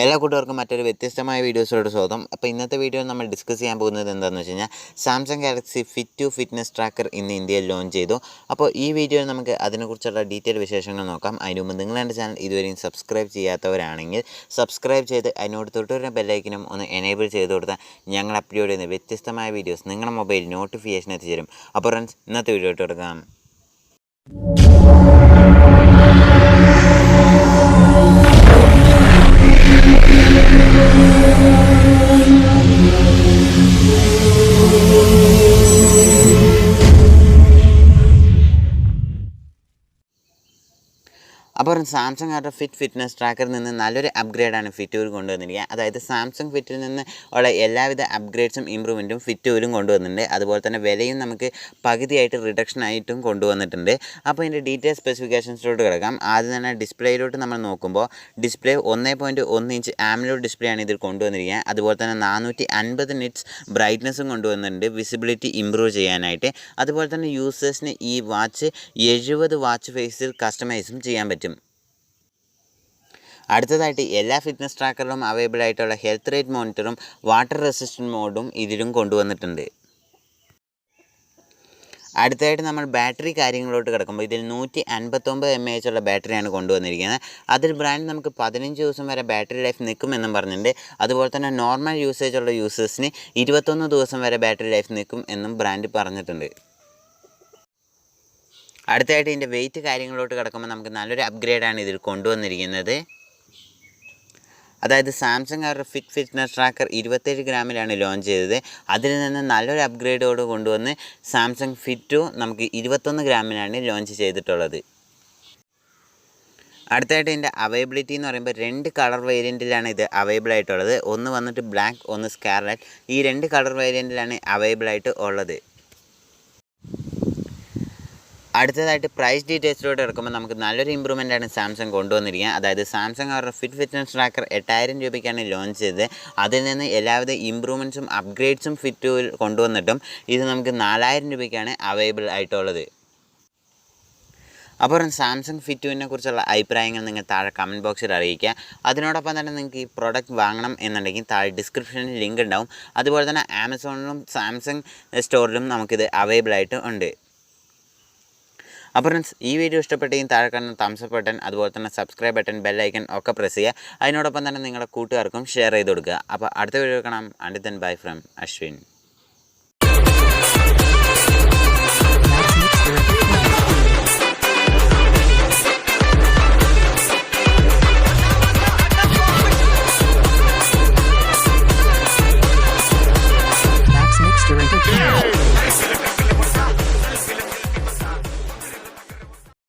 എല്ലാ കൂട്ടുകാർക്കും മറ്റൊരു വ്യത്യസ്തമായ വീഡിയോസിലോട്ട് സ്വാഗതം. അപ്പോൾ ഇന്നത്തെ വീഡിയോയിൽ നമ്മൾ ഡിസ്കസ് ചെയ്യാൻ പോകുന്നത് എന്താണെന്ന് വെച്ച് കഴിഞ്ഞാൽ Samsung Galaxy Fit two fitness tracker ഇന്ന് ഇന്ത്യയിൽ ലോഞ്ച് ചെയ്തു. അപ്പോൾ ഈ വീഡിയോയിൽ നമുക്ക് അതിനെക്കുറിച്ചുള്ള ഡീറ്റെയിൽ വിശേഷങ്ങൾ നോക്കാം. അതിന് മുമ്പ് നിങ്ങൾ എൻ്റെ ചാനൽ ഇതുവരെയും സബ്സ്ക്രൈബ് ചെയ്യാത്തവരാണെങ്കിൽ സബ്സ്ക്രൈബ് ചെയ്ത് അതിനോട് തൊട്ടുവരുന്ന ബെല്ലൈക്കനും ഒന്ന് എനേബിൾ ചെയ്ത് കൊടുത്താൽ ഞങ്ങൾ അപ്ലോഡ് ചെയ്യുന്ന വ്യത്യസ്തമായ വീഡിയോസ് നിങ്ങളുടെ മൊബൈൽ നോട്ടിഫിക്കേഷൻ എത്തിച്ചേരും. അപ്പോൾ ഫ്രണ്ട്സ്, ഇന്നത്തെ വീഡിയോ ഇട്ട് കൊടുക്കാം. അപ്പോൾ സാംസങ് അവരുടെ ഫിറ്റ്നസ് ട്രാക്കറിൽ നിന്ന് നല്ലൊരു അപ്ഗ്രേഡാണ് ഫിറ്റൂർ കൊണ്ടുവന്നിരിക്കുക. അതായത് സാംസങ് ഫിറ്റിൽ നിന്ന് ഉള്ള എല്ലാവിധ അപ്ഗ്രേഡ്സും ഇമ്പ്രൂവ്മെൻറ്റും ഫിറ്റൂരും കൊണ്ടുവന്നിട്ടുണ്ട്. അതുപോലെ തന്നെ വിലയും നമുക്ക് പകുതിയായിട്ട് റിഡക്ഷൻ ആയിട്ടും കൊണ്ടുവന്നിട്ടുണ്ട്. അപ്പോൾ ഇതിൻ്റെ ഡീറ്റെയിൽ സ്പെസിഫിക്കേഷൻസിലോട്ട് കിടക്കാം. ആദ്യം തന്നെ ഡിസ്പ്ലേയിലോട്ട് നമ്മൾ നോക്കുമ്പോൾ ഡിസ്പ്ലേ 1.1 ഇഞ്ച് ആംലോഡ് ഡിസ്പ്ലേ ആണ് ഇതിൽ കൊണ്ടുവന്നിരിക്കുക. അതുപോലെ തന്നെ 450 നിറ്റ്സ് ബ്രൈറ്റ്നസ്സും കൊണ്ടുവന്നിട്ടുണ്ട് വിസിബിലിറ്റി ഇമ്പ്രൂവ് ചെയ്യാനായിട്ട്. അതുപോലെ തന്നെ യൂസേഴ്സിന് ഈ വാച്ച് 70 വാച്ച് ഫേസിൽ കസ്റ്റമൈസും ചെയ്യാൻ പറ്റും. അടുത്തതായിട്ട് എല്ലാ ഫിറ്റ്നസ് ട്രാക്കറിലും അവൈലബിൾ ആയിട്ടുള്ള ഹെൽത്ത് റേറ്റ് മോണിറ്ററും വാട്ടർ റെസിസ്റ്റൻറ്റ് മോഡും ഇതിലും കൊണ്ടുവന്നിട്ടുണ്ട്. അടുത്തതായിട്ട് നമ്മൾ ബാറ്ററി കാര്യങ്ങളിലോട്ട് കിടക്കുമ്പോൾ ഇതിൽ 159 mAh ഉള്ള ബാറ്ററിയാണ് കൊണ്ടുവന്നിരിക്കുന്നത്. അതിൽ ബ്രാൻഡ് നമുക്ക് 15 ദിവസം വരെ ബാറ്ററി ലൈഫ് നിൽക്കുമെന്നും പറഞ്ഞിട്ടുണ്ട്. അതുപോലെ തന്നെ നോർമൽ യൂസേജ് ഉള്ള യൂസേഴ്സിന് 21 ദിവസം വരെ ബാറ്ററി ലൈഫ് നിൽക്കും എന്നും ബ്രാൻഡ് പറഞ്ഞിട്ടുണ്ട്. അടുത്തതായിട്ട് ഇതിൻ്റെ വെയിറ്റ് കാര്യങ്ങളിലോട്ട് കിടക്കുമ്പോൾ നമുക്ക് നല്ലൊരു അപ്ഗ്രേഡാണ് ഇതിൽ കൊണ്ടുവന്നിരിക്കുന്നത്. അതായത് സാംസങ് അവരുടെ ഫിറ്റ്നസ് ട്രാക്കർ 27 ഗ്രാമിലാണ് ലോഞ്ച് ചെയ്തത്. അതിൽ നിന്ന് നല്ലൊരു അപ്ഗ്രേഡോട് കൊണ്ടുവന്ന് സാംസങ് ഫിറ്റ് 2 നമുക്ക് 21 ഗ്രാമിലാണ് ലോഞ്ച് ചെയ്തിട്ടുള്ളത്. അടുത്തായിട്ട് ഇതിൻ്റെ അവൈലബിലിറ്റി എന്ന് പറയുമ്പോൾ 2 കളർ വേരിയൻറ്റിലാണ് ഇത് അവൈലബിൾ ആയിട്ടുള്ളത്. ഒന്ന് വന്നിട്ട് ബ്ലാക്ക്, ഒന്ന് സ്കാർലറ്റ്. ഈ 2 കളർ വേരിയൻറ്റിലാണ് അവൈലബിൾ ആയിട്ട് ഉള്ളത്. അടുത്തതായിട്ട് പ്രൈസ് ഡീറ്റെയിൽസിലോട്ട് എടുക്കുമ്പോൾ നമുക്ക് നല്ലൊരു ഇമ്പ്രൂവ്മെൻറ്റാണ് സാംസങ് കൊണ്ടുവന്നിരിക്കുക. അതായത് സാംസങ് അവരുടെ ഫിറ്റ്നസ് ട്രാക്കർ 8000 രൂപയ്ക്കാണ് ലോഞ്ച് ചെയ്തത്. അതിൽ നിന്ന് എല്ലാവിധ ഇമ്പ്രൂവ്മെൻറ്റ്സും അപ്ഗ്രേഡ്സും ഫിറ്റുവിൽ കൊണ്ടുവന്നിട്ടും ഇത് നമുക്ക് 4000 രൂപയ്ക്കാണ് അവൈലബിൾ ആയിട്ടുള്ളത്. അപ്പോൾ സാംസങ് ഫിറ്റുവിനെ കുറിച്ചുള്ള അഭിപ്രായങ്ങൾ നിങ്ങൾ താഴെ കമൻറ്റ് ബോക്സിൽ അറിയിക്കുക. അതിനോടൊപ്പം തന്നെ നിങ്ങൾക്ക് ഈ പ്രോഡക്റ്റ് വാങ്ങണം എന്നുണ്ടെങ്കിൽ താഴെ ഡിസ്ക്രിപ്ഷനിൽ ലിങ്ക് ഉണ്ടാവും. അതുപോലെ തന്നെ ആമസോണിലും സാംസങ് സ്റ്റോറിലും നമുക്കിത് അവൈലബിൾ ആയിട്ട് ഉണ്ട്. അപ്പോൾ ഫ്രണ്ട്സ്, ഈ വീഡിയോ ഇഷ്ടപ്പെട്ടെങ്കിൽ താഴെ കാണുന്ന തംസ് അപ്പ് ബട്ടൺ, അതുപോലെ തന്നെ സബ്സ്ക്രൈബ് ബട്ടൺ, ബെല്ലൈക്കൺ ഒക്കെ പ്രസ് ചെയ്യുക. അതിനോടൊപ്പം തന്നെ നിങ്ങളുടെ കൂട്ടുകാർക്കും ഷെയർ ചെയ്ത് കൊടുക്കുക. അപ്പോൾ അടുത്ത വീഡിയോ കാണാം. Until then bye from Ashwin.